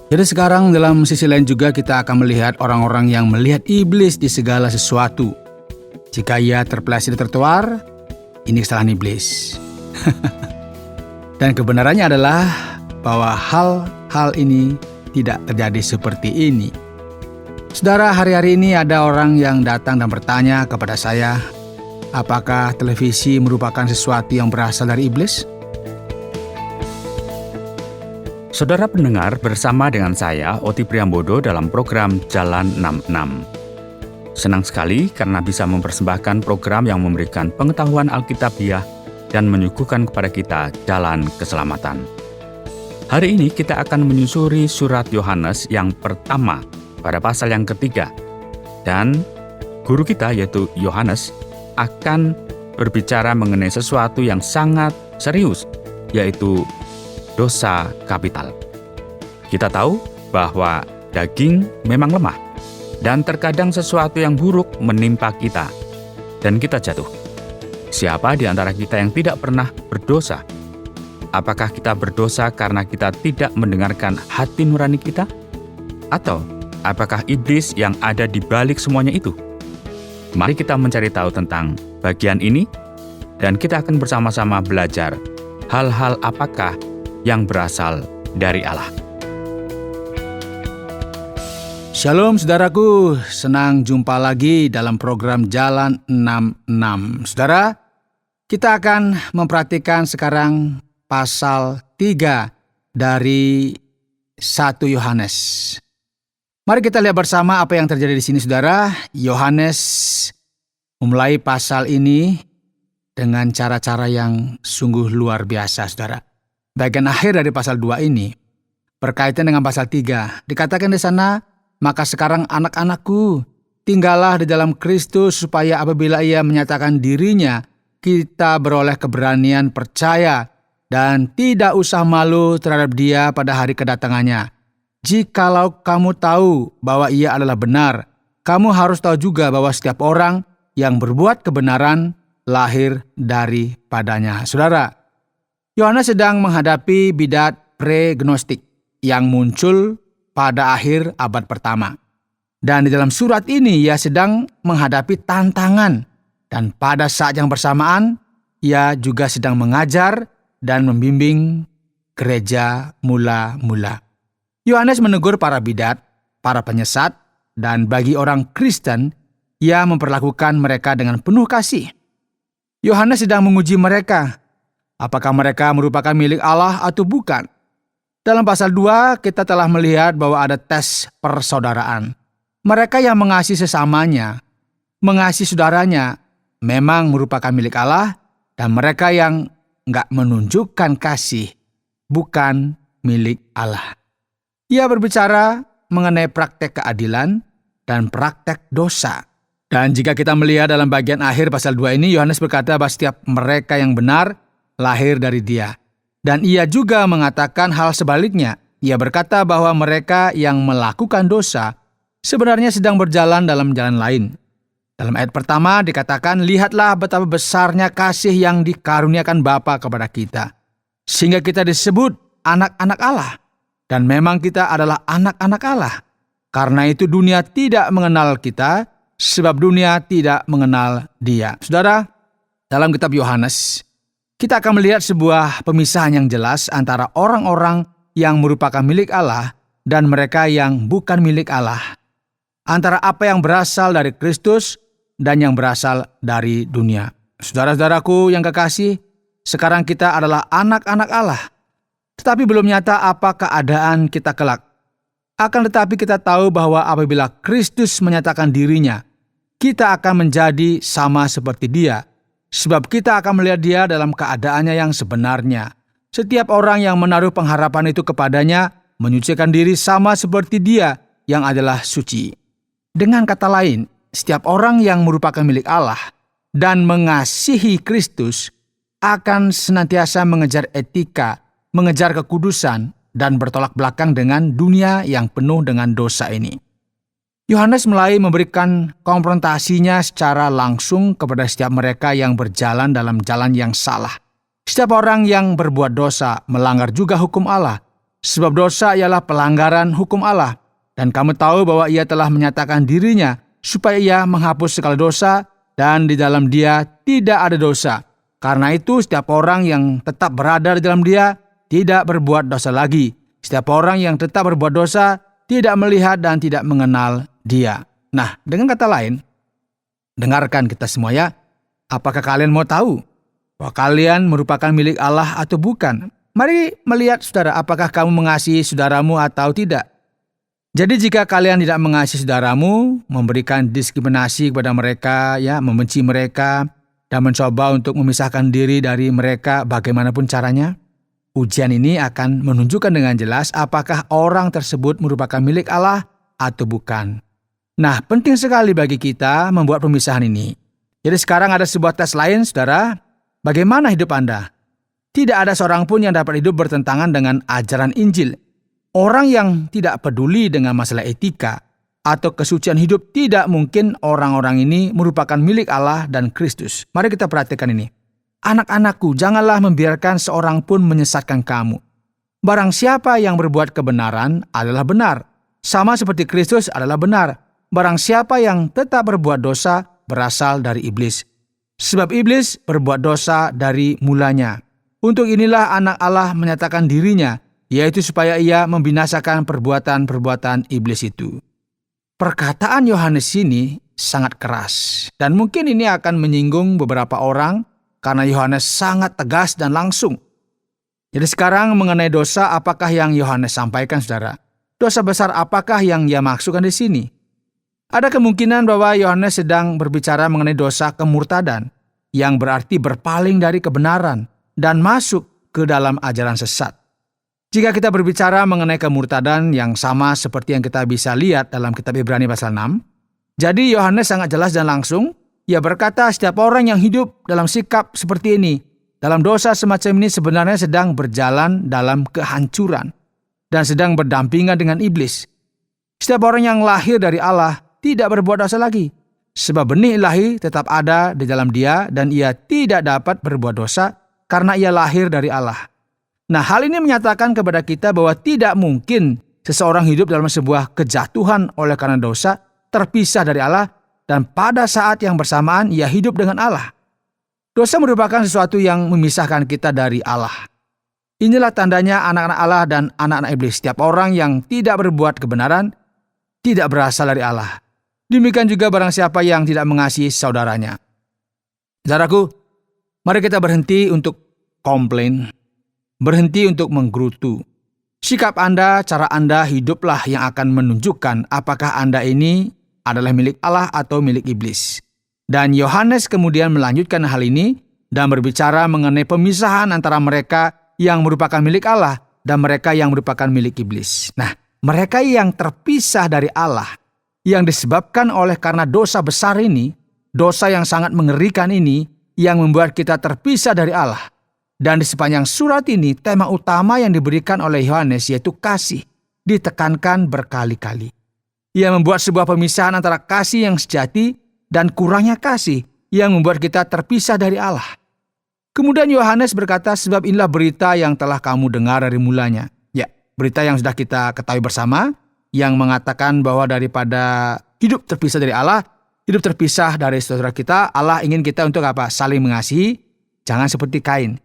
Jadi sekarang dalam sisi lain juga kita akan melihat orang-orang yang melihat iblis di segala sesuatu. Jika ia terpeleset di trotoar, ini kesalahan iblis. Dan kebenarannya adalah bahwa hal-hal ini tidak terjadi seperti ini. Saudara, hari-hari ini ada orang yang datang dan bertanya kepada saya, apakah televisi merupakan sesuatu yang berasal dari iblis? Saudara pendengar, bersama dengan saya, Oti Priambodo dalam program Jalan 66. Senang sekali karena bisa mempersembahkan program yang memberikan pengetahuan Alkitabiah dan menyuguhkan kepada kita jalan keselamatan. Hari ini kita akan menyusuri surat Yohanes yang pertama pada pasal yang ketiga. Dan guru kita yaitu Yohanes akan berbicara mengenai sesuatu yang sangat serius, yaitu dosa kapital. Kita tahu bahwa daging memang lemah, dan terkadang sesuatu yang buruk menimpa kita, dan kita jatuh. Siapa di antara kita yang tidak pernah berdosa? Apakah kita berdosa karena kita tidak mendengarkan hati nurani kita? Atau apakah iblis yang ada di balik semuanya itu? Mari kita mencari tahu tentang bagian ini, dan kita akan bersama-sama belajar hal-hal apakah yang berasal dari Allah. Shalom saudaraku, senang jumpa lagi dalam program Jalan 66. Saudara, kita akan memperhatikan sekarang pasal 3 dari 1 Yohanes. Mari kita lihat bersama apa yang terjadi di sini, saudara. Yohanes memulai pasal ini dengan cara-cara yang sungguh luar biasa, saudara. Bagian akhir dari pasal 2 ini berkaitan dengan pasal 3. Dikatakan di sana, maka sekarang anak-anakku, tinggallah di dalam Kristus supaya apabila ia menyatakan dirinya, kita beroleh keberanian percaya dan tidak usah malu terhadap dia pada hari kedatangannya. Jikalau kamu tahu bahwa ia adalah benar, kamu harus tahu juga bahwa setiap orang yang berbuat kebenaran lahir daripadanya. Saudara, Yohanes sedang menghadapi bidat pre-gnostik yang muncul pada akhir abad pertama. Dan di dalam surat ini ia sedang menghadapi tantangan. Dan pada saat yang bersamaan, ia juga sedang mengajar dan membimbing gereja mula-mula. Yohanes menegur para bidat, para penyesat, dan bagi orang Kristen, ia memperlakukan mereka dengan penuh kasih. Yohanes sedang menguji mereka. Apakah mereka merupakan milik Allah atau bukan? Dalam pasal 2, kita telah melihat bahwa ada tes persaudaraan. Mereka yang mengasihi sesamanya, mengasihi saudaranya, memang merupakan milik Allah, dan mereka yang nggak menunjukkan kasih, bukan milik Allah. Ia berbicara mengenai praktek keadilan dan praktek dosa. Dan jika kita melihat dalam bagian akhir pasal 2 ini, Yohanes berkata bahwa setiap mereka yang benar lahir dari dia. Dan ia juga mengatakan hal sebaliknya. Ia berkata bahwa mereka yang melakukan dosa sebenarnya sedang berjalan dalam jalan lain. Dalam ayat pertama dikatakan, lihatlah betapa besarnya kasih yang dikaruniakan Bapa kepada kita, sehingga kita disebut anak-anak Allah. Dan memang kita adalah anak-anak Allah. Karena itu dunia tidak mengenal kita, sebab dunia tidak mengenal Dia. Saudara, dalam kitab Yohanes, kita akan melihat sebuah pemisahan yang jelas antara orang-orang yang merupakan milik Allah dan mereka yang bukan milik Allah. Antara apa yang berasal dari Kristus dan yang berasal dari dunia. Saudara-saudaraku yang kekasih, sekarang kita adalah anak-anak Allah. Tetapi belum nyata apa keadaan kita kelak. Akan tetapi kita tahu bahwa apabila Kristus menyatakan dirinya, kita akan menjadi sama seperti Dia. Sebab kita akan melihat Dia dalam keadaannya yang sebenarnya. Setiap orang yang menaruh pengharapan itu kepadanya menyucikan diri sama seperti Dia yang adalah suci. Dengan kata lain, setiap orang yang merupakan milik Allah dan mengasihi Kristus akan senantiasa mengejar etika, mengejar kekudusan, dan bertolak belakang dengan dunia yang penuh dengan dosa ini. Yohanes mulai memberikan konfrontasinya secara langsung kepada setiap mereka yang berjalan dalam jalan yang salah. Setiap orang yang berbuat dosa melanggar juga hukum Allah, Sebab dosa ialah pelanggaran hukum Allah. Dan kamu tahu bahwa Ia telah menyatakan dirinya supaya Ia menghapus segala dosa dan di dalam Dia tidak ada dosa. Karena itu setiap orang yang tetap berada di dalam Dia tidak berbuat dosa lagi. Setiap orang yang tetap berbuat dosa tidak melihat dan tidak mengenal Dia. Nah, dengan kata lain, dengarkan kita semua ya. Apakah kalian mau tahu bahwa kalian merupakan milik Allah atau bukan? Mari melihat saudara, apakah kamu mengasihi saudaramu atau tidak. Jadi jika kalian tidak mengasihi saudaramu, memberikan diskriminasi kepada mereka, ya, membenci mereka, dan mencoba untuk memisahkan diri dari mereka bagaimanapun caranya, ujian ini akan menunjukkan dengan jelas apakah orang tersebut merupakan milik Allah atau bukan. Nah, penting sekali bagi kita membuat pemisahan ini. Jadi sekarang ada sebuah tes lain, saudara. Bagaimana hidup Anda? Tidak ada seorang pun yang dapat hidup bertentangan dengan ajaran Injil. Orang yang tidak peduli dengan masalah etika atau kesucian hidup, tidak mungkin orang-orang ini merupakan milik Allah dan Kristus. Mari kita perhatikan ini. Anak-anakku, janganlah membiarkan seorang pun menyesatkan kamu. Barang siapa yang berbuat kebenaran adalah benar, sama seperti Kristus adalah benar. Barang siapa yang tetap berbuat dosa berasal dari iblis. Sebab iblis berbuat dosa dari mulanya. Untuk inilah anak Allah menyatakan dirinya, yaitu supaya ia membinasakan perbuatan-perbuatan iblis itu. Perkataan Yohanes ini sangat keras, dan mungkin ini akan menyinggung beberapa orang karena Yohanes sangat tegas dan langsung. Jadi sekarang mengenai dosa, apakah yang Yohanes sampaikan, saudara? Dosa besar apakah yang ia maksudkan di sini? Ada kemungkinan bahwa Yohanes sedang berbicara mengenai dosa kemurtadan, yang berarti berpaling dari kebenaran dan masuk ke dalam ajaran sesat. Jika kita berbicara mengenai kemurtadan yang sama seperti yang kita bisa lihat dalam kitab Ibrani pasal 6, jadi Yohanes sangat jelas dan langsung, ia berkata setiap orang yang hidup dalam sikap seperti ini, dalam dosa semacam ini sebenarnya sedang berjalan dalam kehancuran dan sedang berdampingan dengan iblis. Setiap orang yang lahir dari Allah tidak berbuat dosa lagi, sebab benih ilahi tetap ada di dalam dia dan ia tidak dapat berbuat dosa karena ia lahir dari Allah. Nah, hal ini menyatakan kepada kita bahwa tidak mungkin seseorang hidup dalam sebuah kejatuhan oleh karena dosa, terpisah dari Allah, dan pada saat yang bersamaan ia hidup dengan Allah. Dosa merupakan sesuatu yang memisahkan kita dari Allah. Inilah tandanya anak-anak Allah dan anak-anak iblis. Setiap orang yang tidak berbuat kebenaran tidak berasal dari Allah. Demikian juga barang siapa yang tidak mengasihi saudaranya. Saudaraku, mari kita berhenti untuk komplain. Berhenti untuk menggerutu. Sikap Anda, cara Anda hiduplah yang akan menunjukkan apakah Anda ini adalah milik Allah atau milik iblis. Dan Yohanes kemudian melanjutkan hal ini dan berbicara mengenai pemisahan antara mereka yang merupakan milik Allah dan mereka yang merupakan milik iblis. Nah, mereka yang terpisah dari Allah, yang disebabkan oleh karena dosa besar ini, dosa yang sangat mengerikan ini, yang membuat kita terpisah dari Allah. Dan di sepanjang surat ini, tema utama yang diberikan oleh Yohanes yaitu kasih, ditekankan berkali-kali. Ia membuat sebuah pemisahan antara kasih yang sejati dan kurangnya kasih yang membuat kita terpisah dari Allah. Kemudian Yohanes berkata, sebab inilah berita yang telah kamu dengar dari mulanya. Ya, berita yang sudah kita ketahui bersama, yang mengatakan bahwa daripada hidup terpisah dari Allah, hidup terpisah dari saudara kita, Allah ingin kita untuk apa? Saling mengasihi, jangan seperti Kain.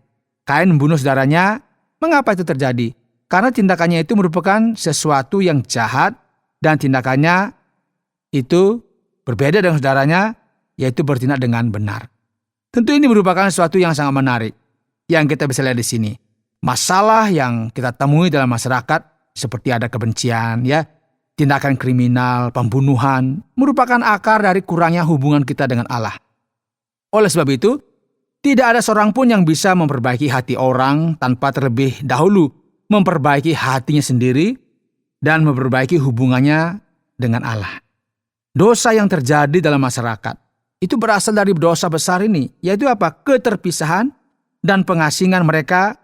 Kain membunuh saudaranya. Mengapa itu terjadi? Karena tindakannya itu merupakan sesuatu yang jahat dan tindakannya itu berbeda dengan saudaranya, yaitu bertindak dengan benar. Tentu ini merupakan sesuatu yang sangat menarik yang kita bisa lihat di sini. Masalah yang kita temui dalam masyarakat seperti ada kebencian, ya, tindakan kriminal, pembunuhan, merupakan akar dari kurangnya hubungan kita dengan Allah. Oleh sebab itu, tidak ada seorang pun yang bisa memperbaiki hati orang tanpa terlebih dahulu memperbaiki hatinya sendiri dan memperbaiki hubungannya dengan Allah. Dosa yang terjadi dalam masyarakat itu berasal dari dosa besar ini, yaitu apa? Keterpisahan dan pengasingan mereka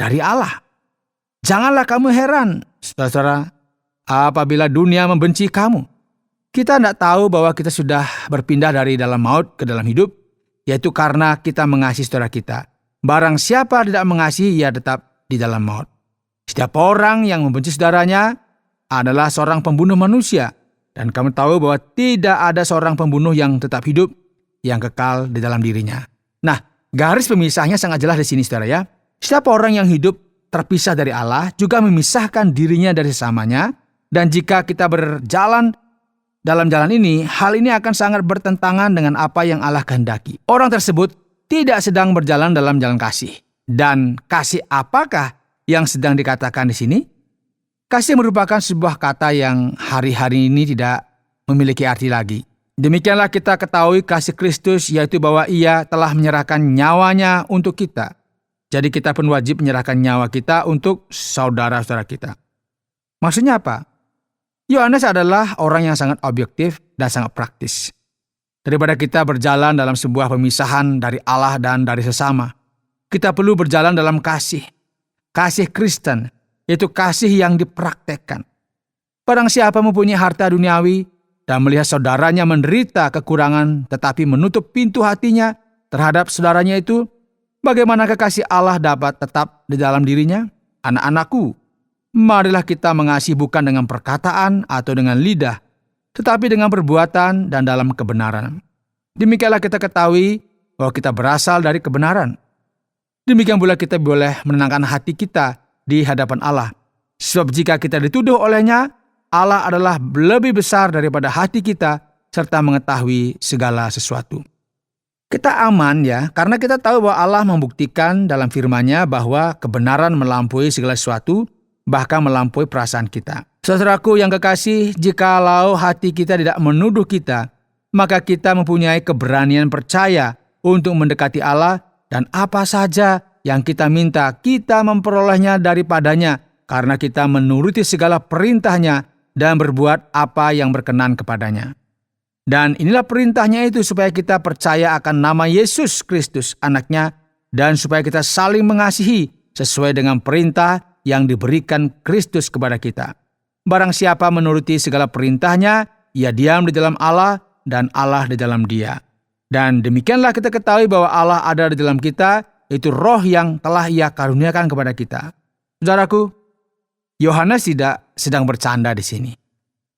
dari Allah. Janganlah kamu heran, saudara, apabila dunia membenci kamu. Kita tidak tahu bahwa kita sudah berpindah dari dalam maut ke dalam hidup, yaitu karena kita mengasihi saudara kita. Barang siapa tidak mengasihi, ia tetap di dalam maut. Setiap orang yang membenci saudaranya adalah seorang pembunuh manusia. Dan kamu tahu bahwa tidak ada seorang pembunuh yang tetap hidup, yang kekal di dalam dirinya. Nah, garis pemisahnya sangat jelas di sini, saudara ya. Setiap orang yang hidup terpisah dari Allah juga memisahkan dirinya dari sesamanya. Dan jika kita berjalan dalam jalan ini, hal ini akan sangat bertentangan dengan apa yang Allah kehendaki. Orang tersebut tidak sedang berjalan dalam jalan kasih. Dan kasih apakah yang sedang dikatakan di sini? Kasih merupakan sebuah kata yang hari-hari ini tidak memiliki arti lagi. Demikianlah kita ketahui kasih Kristus, yaitu bahwa Ia telah menyerahkan nyawanya untuk kita. Jadi kita pun wajib menyerahkan nyawa kita untuk saudara-saudara kita. Maksudnya apa? Yohanes adalah orang yang sangat objektif dan sangat praktis. Daripada kita berjalan dalam sebuah pemisahan dari Allah dan dari sesama, kita perlu berjalan dalam kasih. Kasih Kristen, itu kasih yang dipraktekkan. Barang siapa mempunyai harta duniawi dan melihat saudaranya menderita kekurangan tetapi menutup pintu hatinya terhadap saudaranya itu, bagaimanakah kasih Allah dapat tetap di dalam dirinya? Anak-anakku, marilah kita mengasihi bukan dengan perkataan atau dengan lidah, tetapi dengan perbuatan dan dalam kebenaran. Demikianlah kita ketahui bahwa kita berasal dari kebenaran. Demikian pula kita boleh menenangkan hati kita di hadapan Allah. Sebab jika kita dituduh olehnya, Allah adalah lebih besar daripada hati kita serta mengetahui segala sesuatu. Kita aman ya, karena kita tahu bahwa Allah membuktikan dalam firman-Nya bahwa kebenaran melampaui segala sesuatu, bahkan melampaui perasaan kita. Saudaraku yang kekasih, jikalau hati kita tidak menuduh kita, maka kita mempunyai keberanian percaya untuk mendekati Allah, dan apa saja yang kita minta, kita memperolehnya daripadanya, karena kita menuruti segala perintah-Nya dan berbuat apa yang berkenan kepadanya. Dan inilah perintahnya itu, supaya kita percaya akan nama Yesus Kristus, Anak-Nya, dan supaya kita saling mengasihi sesuai dengan perintah yang diberikan Kristus kepada kita. Barang siapa menuruti segala perintah-Nya, ia diam di dalam Allah dan Allah di dalam dia. Dan demikianlah kita ketahui bahwa Allah ada di dalam kita, itu roh yang telah Ia karuniakan kepada kita. Saudaraku, Yohanes tidak sedang bercanda di sini.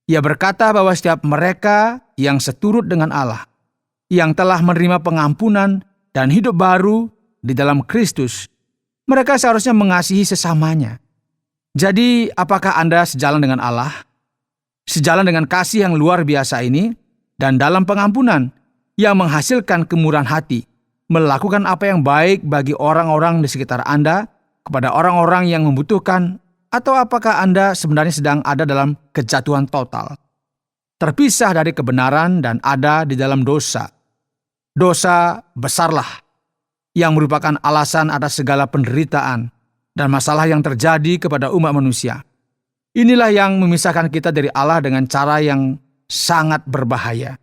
Ia berkata bahwa setiap mereka yang seturut dengan Allah, yang telah menerima pengampunan dan hidup baru di dalam Kristus, mereka seharusnya mengasihi sesamanya. Jadi, apakah Anda sejalan dengan Allah? Sejalan dengan kasih yang luar biasa ini, dan dalam pengampunan yang menghasilkan kemurahan hati, melakukan apa yang baik bagi orang-orang di sekitar Anda, kepada orang-orang yang membutuhkan, atau apakah Anda sebenarnya sedang ada dalam kejatuhan total, terpisah dari kebenaran dan ada di dalam dosa? Dosa besarlah yang merupakan alasan atas segala penderitaan dan masalah yang terjadi kepada umat manusia. Inilah yang memisahkan kita dari Allah dengan cara yang sangat berbahaya.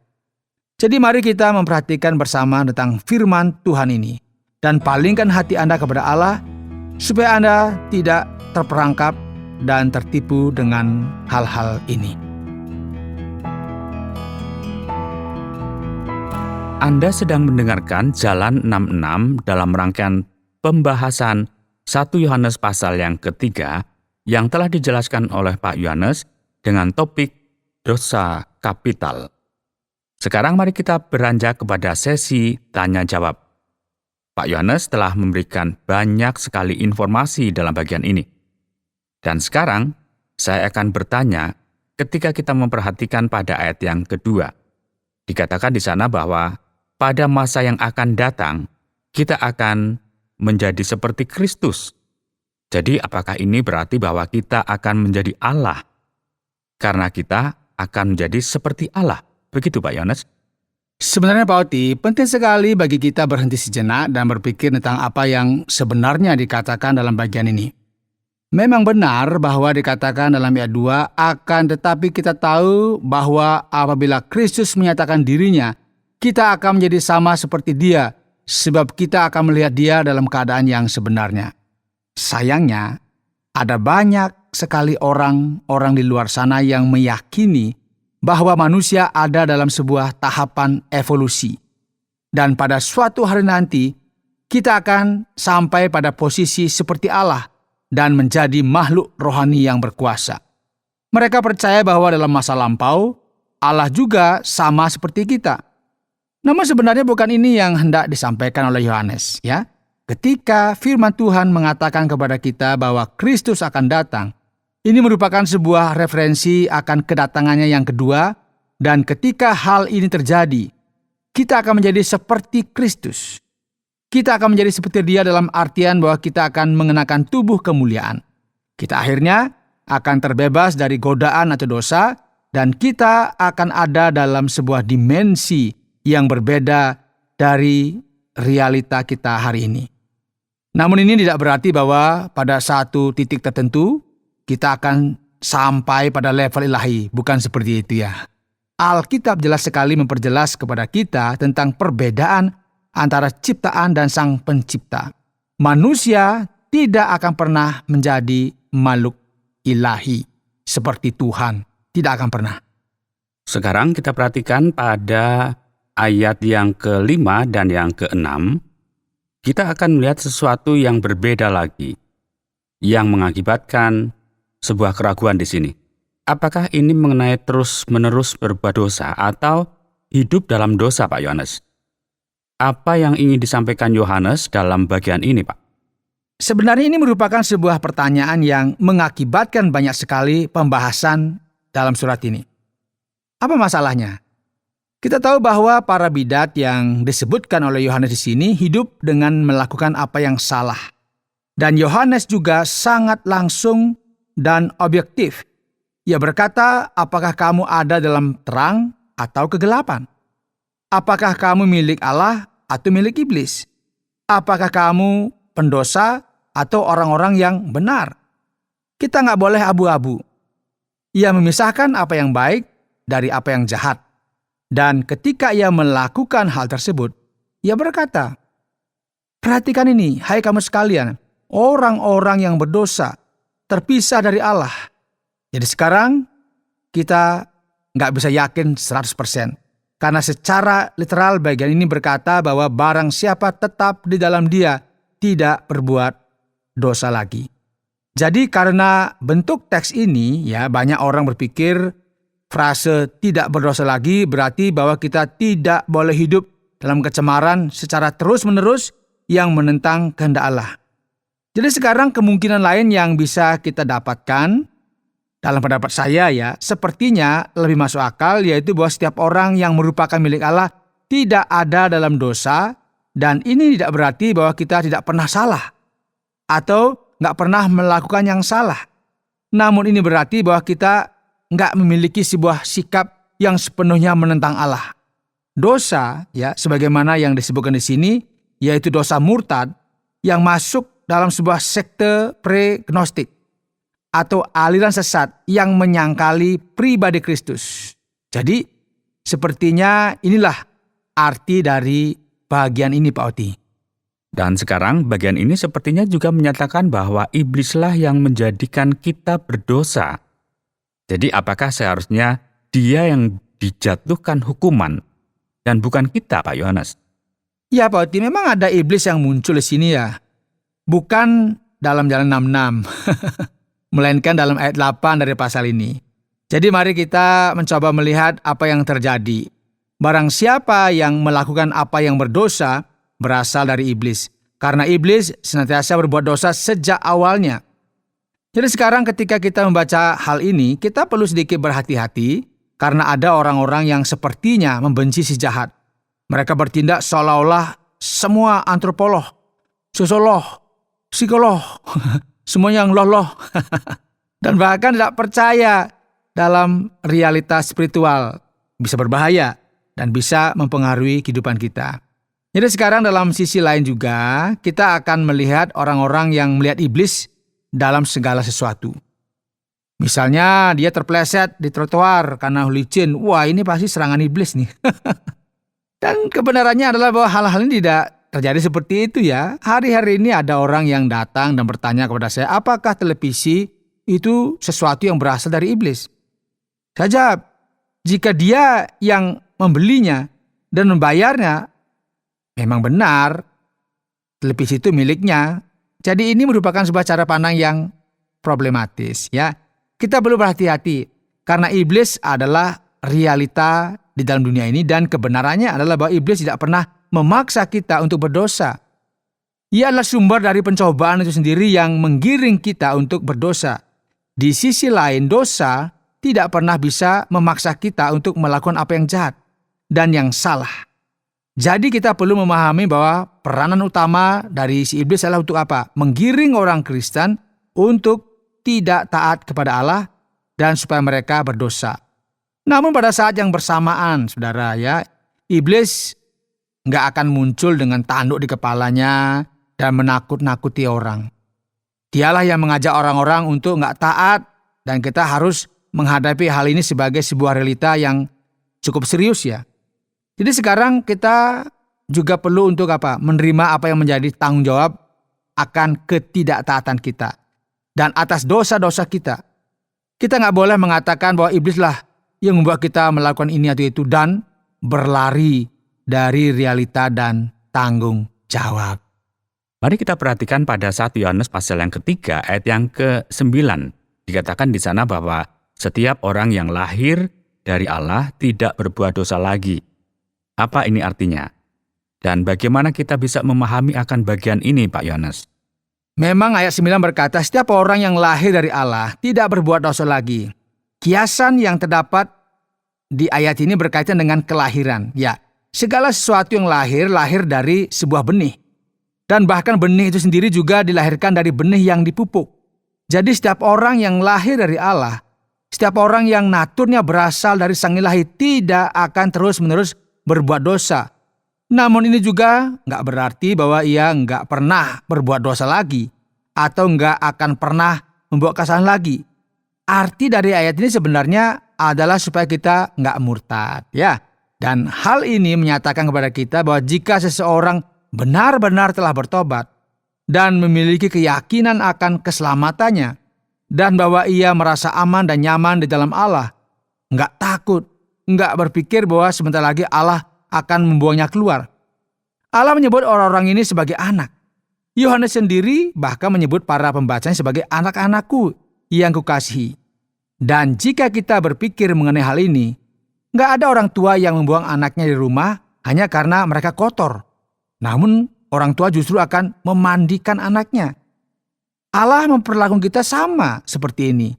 Jadi mari kita memperhatikan bersama tentang firman Tuhan ini dan palingkan hati Anda kepada Allah supaya Anda tidak terperangkap dan tertipu dengan hal-hal ini. Anda sedang mendengarkan Jalan 66 dalam rangkaian pembahasan 1 Yohanes pasal yang ketiga yang telah dijelaskan oleh Pak Yohanes dengan topik dosa kapital. Sekarang mari kita beranjak kepada sesi tanya-jawab. Pak Yohanes telah memberikan banyak sekali informasi dalam bagian ini. Dan sekarang saya akan bertanya ketika kita memperhatikan pada ayat yang kedua. Dikatakan di sana bahwa pada masa yang akan datang, kita akan menjadi seperti Kristus. Jadi apakah ini berarti bahwa kita akan menjadi Allah? Karena kita akan menjadi seperti Allah. Begitu Pak Yohanes? Sebenarnya Pak Oti, penting sekali bagi kita berhenti sejenak dan berpikir tentang apa yang sebenarnya dikatakan dalam bagian ini. Memang benar bahwa dikatakan dalam ayat 2, akan tetapi kita tahu bahwa apabila Kristus menyatakan dirinya, kita akan menjadi sama seperti Dia, sebab kita akan melihat Dia dalam keadaan yang sebenarnya. Sayangnya, ada banyak sekali orang-orang di luar sana yang meyakini bahwa manusia ada dalam sebuah tahapan evolusi. Dan pada suatu hari nanti, kita akan sampai pada posisi seperti Allah, dan menjadi makhluk rohani yang berkuasa. Mereka percaya bahwa dalam masa lampau, Allah juga sama seperti kita. Namun sebenarnya bukan ini yang hendak disampaikan oleh Yohanes, ya. Ketika firman Tuhan mengatakan kepada kita bahwa Kristus akan datang, ini merupakan sebuah referensi akan kedatangannya yang kedua, dan ketika hal ini terjadi, kita akan menjadi seperti Kristus. Kita akan menjadi seperti Dia dalam artian bahwa kita akan mengenakan tubuh kemuliaan. Kita akhirnya akan terbebas dari godaan atau dosa, dan kita akan ada dalam sebuah dimensi yang berbeda dari realita kita hari ini. Namun ini tidak berarti bahwa pada satu titik tertentu kita akan sampai pada level ilahi. Bukan seperti itu ya. Alkitab jelas sekali memperjelas kepada kita tentang perbedaan antara ciptaan dan Sang Pencipta. Manusia tidak akan pernah menjadi makhluk ilahi seperti Tuhan. Tidak akan pernah. Sekarang kita perhatikan pada ayat yang ke-5 dan yang ke-6. Kita akan melihat sesuatu yang berbeda lagi, yang mengakibatkan sebuah keraguan di sini. Apakah ini mengenai terus-menerus berbuat dosa atau hidup dalam dosa, Pak Yohanes? Apa yang ingin disampaikan Yohanes dalam bagian ini, Pak? Sebenarnya ini merupakan sebuah pertanyaan yang mengakibatkan banyak sekali pembahasan dalam surat ini. Apa masalahnya? Kita tahu bahwa para bidat yang disebutkan oleh Yohanes di sini hidup dengan melakukan apa yang salah. Dan Yohanes juga sangat langsung dan objektif. Ia berkata, apakah kamu ada dalam terang atau kegelapan? Apakah kamu milik Allah atau milik iblis? Apakah kamu pendosa atau orang-orang yang benar? Kita nggak boleh abu-abu. Ia memisahkan apa yang baik dari apa yang jahat. Dan ketika ia melakukan hal tersebut, ia berkata, perhatikan ini, hai kamu sekalian, orang-orang yang berdosa, terpisah dari Allah. Jadi sekarang kita nggak bisa yakin 100%. Karena secara literal bagian ini berkata bahwa barang siapa tetap di dalam Dia tidak berbuat dosa lagi. Jadi karena bentuk teks ini, ya banyak orang berpikir frase tidak berdosa lagi berarti bahwa kita tidak boleh hidup dalam kecemaran secara terus-menerus yang menentang kehendak Allah. Jadi sekarang kemungkinan lain yang bisa kita dapatkan dalam pendapat saya ya, sepertinya lebih masuk akal yaitu bahwa setiap orang yang merupakan milik Allah tidak ada dalam dosa, dan ini tidak berarti bahwa kita tidak pernah salah atau nggak pernah melakukan yang salah. Namun ini berarti bahwa kita nggak memiliki sebuah sikap yang sepenuhnya menentang Allah. Dosa, ya, sebagaimana yang disebutkan di sini, yaitu dosa murtad yang masuk dalam sebuah sekte pre-gnostik atau aliran sesat yang menyangkali pribadi Kristus. Jadi, sepertinya inilah arti dari bagian ini, Pak Oti. Dan sekarang bagian ini sepertinya juga menyatakan bahwa iblislah yang menjadikan kita berdosa. Jadi apakah seharusnya dia yang dijatuhkan hukuman dan bukan kita, Pak Yohanes? Ya Pak Oti, memang ada iblis yang muncul di sini ya. Bukan dalam Jalan 66, melainkan dalam ayat 8 dari pasal ini. Jadi mari kita mencoba melihat apa yang terjadi. Barang siapa yang melakukan apa yang berdosa berasal dari iblis. Karena iblis senantiasa berbuat dosa sejak awalnya. Jadi sekarang ketika kita membaca hal ini, kita perlu sedikit berhati-hati karena ada orang-orang yang sepertinya membenci si jahat. Mereka bertindak seolah-olah semua antropolog, sosiolog, psikolog, semuanya yang loh. Dan bahkan tidak percaya dalam realitas spiritual. Bisa berbahaya dan bisa mempengaruhi kehidupan kita. Jadi sekarang dalam sisi lain juga, kita akan melihat orang-orang yang melihat iblis dalam segala sesuatu. Misalnya dia terpleset di trotoar karena licin. Wah, ini pasti serangan iblis nih. Dan kebenarannya adalah bahwa hal-hal ini tidak terjadi seperti itu ya. Hari-hari ini ada orang yang datang dan bertanya kepada saya, apakah televisi itu sesuatu yang berasal dari iblis? Saya jawab, jika dia yang membelinya dan membayarnya, memang benar televisi itu miliknya. Jadi ini merupakan sebuah cara pandang yang problematis ya. Kita perlu berhati-hati karena iblis adalah realita di dalam dunia ini dan kebenarannya adalah bahwa iblis tidak pernah memaksa kita untuk berdosa. Ia adalah sumber dari pencobaan itu sendiri yang menggiring kita untuk berdosa. Di sisi lain, dosa tidak pernah bisa memaksa kita untuk melakukan apa yang jahat dan yang salah. Jadi kita perlu memahami bahwa peranan utama dari si iblis adalah untuk apa? Menggiring orang Kristen untuk tidak taat kepada Allah dan supaya mereka berdosa. Namun pada saat yang bersamaan, saudara ya, iblis nggak akan muncul dengan tanduk di kepalanya dan menakut-nakuti orang. Dialah yang mengajak orang-orang untuk nggak taat dan kita harus menghadapi hal ini sebagai sebuah realita yang cukup serius ya. Jadi sekarang kita juga perlu untuk apa? Menerima apa yang menjadi tanggung jawab akan ketidaktaatan kita. Dan atas dosa-dosa kita. Kita nggak boleh mengatakan bahwa iblislah yang membuat kita melakukan ini atau itu dan berlari dari realita dan tanggung jawab. Mari kita perhatikan pada 1 Yohanes pasal yang ketiga ayat yang ke-9. Dikatakan di sana bahwa setiap orang yang lahir dari Allah tidak berbuat dosa lagi. Apa ini artinya? Dan bagaimana kita bisa memahami akan bagian ini, Pak Yohanes? Memang ayat 9 berkata, setiap orang yang lahir dari Allah tidak berbuat dosa lagi. Kiasan yang terdapat di ayat ini berkaitan dengan kelahiran. Ya, segala sesuatu yang lahir dari sebuah benih. Dan bahkan benih itu sendiri juga dilahirkan dari benih yang dipupuk. Jadi setiap orang yang lahir dari Allah, setiap orang yang naturnya berasal dari Sang Ilahi tidak akan terus-menerus berbuat dosa. Namun ini juga nggak berarti bahwa ia nggak pernah berbuat dosa lagi atau nggak akan pernah membuat kesalahan lagi. Arti dari ayat ini sebenarnya adalah supaya kita nggak murtad ya. Dan hal ini menyatakan kepada kita bahwa jika seseorang benar-benar telah bertobat dan memiliki keyakinan akan keselamatannya dan bahwa ia merasa aman dan nyaman di dalam Allah, nggak takut, nggak berpikir bahwa sebentar lagi Allah akan membuangnya keluar. Allah menyebut orang-orang ini sebagai anak. Yohanes sendiri bahkan menyebut para pembacanya sebagai anak-anakku yang kukasihi. Dan jika kita berpikir mengenai hal ini, nggak ada orang tua yang membuang anaknya di rumah hanya karena mereka kotor. Namun orang tua justru akan memandikan anaknya. Allah memperlakukan kita sama seperti ini.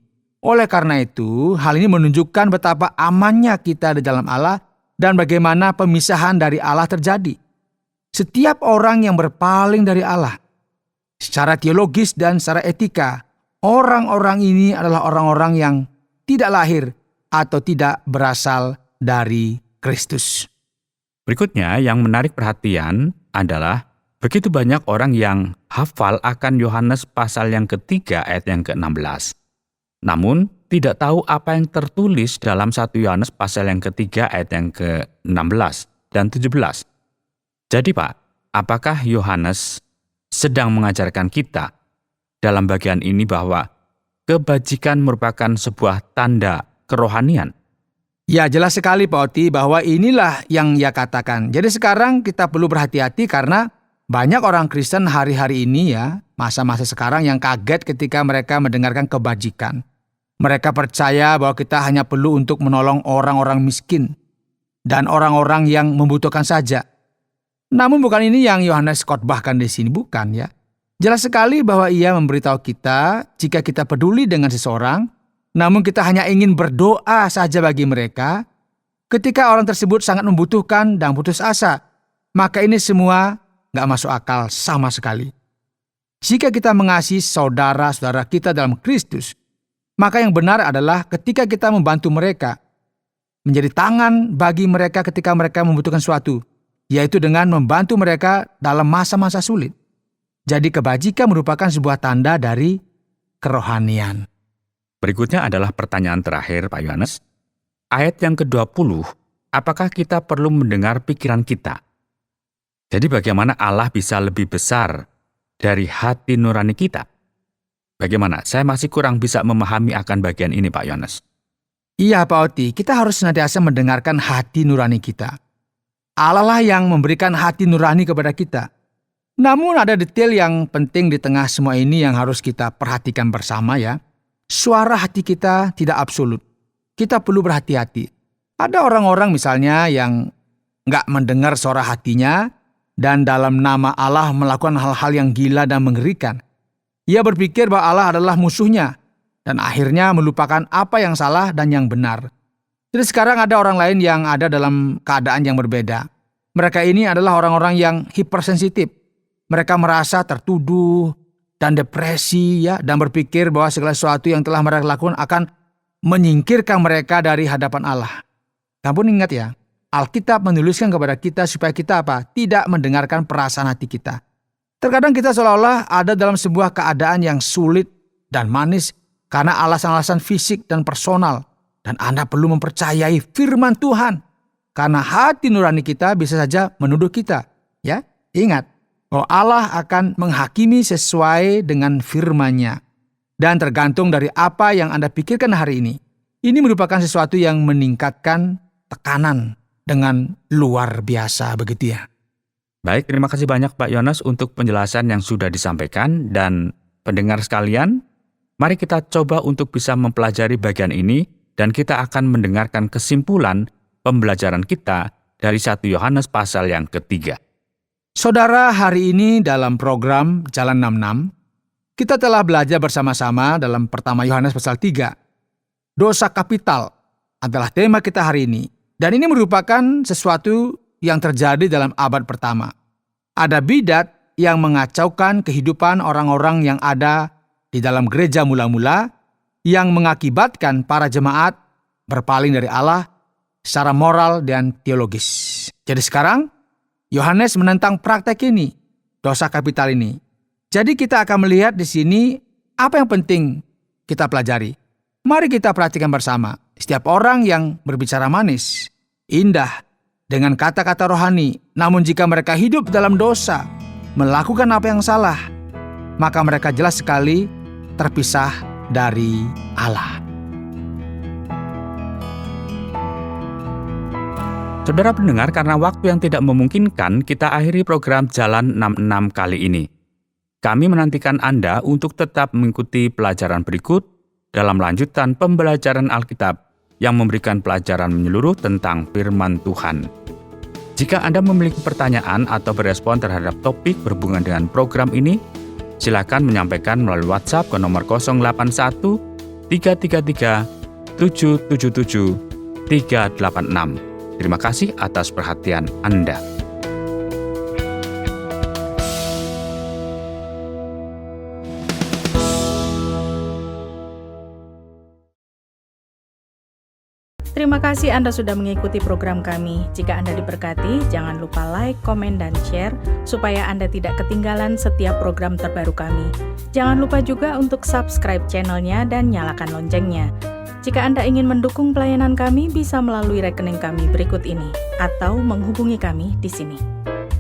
Oleh karena itu, hal ini menunjukkan betapa amannya kita di dalam Allah dan bagaimana pemisahan dari Allah terjadi. Setiap orang yang berpaling dari Allah, secara teologis dan secara etika, orang-orang ini adalah orang-orang yang tidak lahir atau tidak berasal dari Kristus. Berikutnya yang menarik perhatian adalah begitu banyak orang yang hafal akan Yohanes pasal yang ketiga ayat yang ke-16. Namun, tidak tahu apa yang tertulis dalam 1 Yohanes pasal yang ketiga ayat yang ke-16 dan 17. Jadi Pak, apakah Yohanes sedang mengajarkan kita dalam bagian ini bahwa kebajikan merupakan sebuah tanda kerohanian? Ya, jelas sekali Pak Oti bahwa inilah yang ia katakan. Jadi sekarang kita perlu berhati-hati karena banyak orang Kristen hari-hari ini ya, masa-masa sekarang yang kaget ketika mereka mendengarkan kebajikan. Mereka percaya bahwa kita hanya perlu untuk menolong orang-orang miskin dan orang-orang yang membutuhkan saja. Namun bukan ini yang Yohanes khotbahkan di sini, bukan ya. Jelas sekali bahwa ia memberitahu kita jika kita peduli dengan seseorang, namun kita hanya ingin berdoa saja bagi mereka, ketika orang tersebut sangat membutuhkan dan putus asa, maka ini semua nggak masuk akal sama sekali. Jika kita mengasihi saudara-saudara kita dalam Kristus, maka yang benar adalah ketika kita membantu mereka, menjadi tangan bagi mereka ketika mereka membutuhkan sesuatu, yaitu dengan membantu mereka dalam masa-masa sulit. Jadi kebajikan merupakan sebuah tanda dari kerohanian. Berikutnya adalah pertanyaan terakhir Pak Yohanes. Ayat yang ke-20, apakah kita perlu mendengar pikiran kita? Jadi bagaimana Allah bisa lebih besar dari hati nurani kita? Bagaimana? Saya masih kurang bisa memahami akan bagian ini Pak Yohanes. Iya Pak Oti, kita harus senantiasa mendengarkan hati nurani kita. Allah lah yang memberikan hati nurani kepada kita. Namun ada detail yang penting di tengah semua ini yang harus kita perhatikan bersama ya. Suara hati kita tidak absolut. Kita perlu berhati-hati. Ada orang-orang misalnya yang nggak mendengar suara hatinya dan dalam nama Allah melakukan hal-hal yang gila dan mengerikan. Ia berpikir bahwa Allah adalah musuhnya dan akhirnya melupakan apa yang salah dan yang benar. Jadi sekarang ada orang lain yang ada dalam keadaan yang berbeda. Mereka ini adalah orang-orang yang hipersensitif. Mereka merasa tertuduh dan depresi ya, dan berpikir bahwa segala sesuatu yang telah mereka lakukan akan menyingkirkan mereka dari hadapan Allah. Namun ingat ya, Alkitab menuliskan kepada kita supaya kita apa? Tidak mendengarkan perasaan hati kita. Terkadang kita seolah-olah ada dalam sebuah keadaan yang sulit dan manis karena alasan-alasan fisik dan personal. Dan Anda perlu mempercayai firman Tuhan. Karena hati nurani kita bisa saja menuduh kita. Ya, ingat bahwa Allah akan menghakimi sesuai dengan firman-Nya. Dan tergantung dari apa yang Anda pikirkan hari ini. Ini merupakan sesuatu yang meningkatkan tekanan dengan luar biasa begitu ya. Baik, terima kasih banyak Pak Yones untuk penjelasan yang sudah disampaikan. Dan pendengar sekalian, mari kita coba untuk bisa mempelajari bagian ini dan kita akan mendengarkan kesimpulan pembelajaran kita dari 1 Yohanes pasal yang ketiga. Saudara, hari ini dalam program Jalan 66, kita telah belajar bersama-sama dalam pertama Yohanes pasal 3. Dosa kapital adalah tema kita hari ini. Dan ini merupakan sesuatu yang terjadi dalam abad pertama. Ada bidat yang mengacaukan kehidupan orang-orang yang ada di dalam gereja mula-mula, yang mengakibatkan para jemaat berpaling dari Allah secara moral dan teologis. Jadi sekarang, Yohanes menentang praktek ini, dosa kapital ini. Jadi kita akan melihat di sini apa yang penting kita pelajari. Mari kita perhatikan bersama. Setiap orang yang berbicara manis, indah, dengan kata-kata rohani, namun jika mereka hidup dalam dosa, melakukan apa yang salah, maka mereka jelas sekali terpisah dari Allah. Saudara pendengar, karena waktu yang tidak memungkinkan, kita akhiri program Jalan 66 kali ini. Kami menantikan Anda untuk tetap mengikuti pelajaran berikut dalam lanjutan pembelajaran Alkitab yang memberikan pelajaran menyeluruh tentang firman Tuhan. Jika Anda memiliki pertanyaan atau berespon terhadap topik berhubungan dengan program ini, silakan menyampaikan melalui WhatsApp ke nomor 081 333 777 386. Terima kasih atas perhatian Anda. Terima kasih Anda sudah mengikuti program kami. Jika Anda diberkati, jangan lupa like, komen, dan share supaya Anda tidak ketinggalan setiap program terbaru kami. Jangan lupa juga untuk subscribe channelnya dan nyalakan loncengnya. Jika Anda ingin mendukung pelayanan kami, bisa melalui rekening kami berikut ini atau menghubungi kami di sini.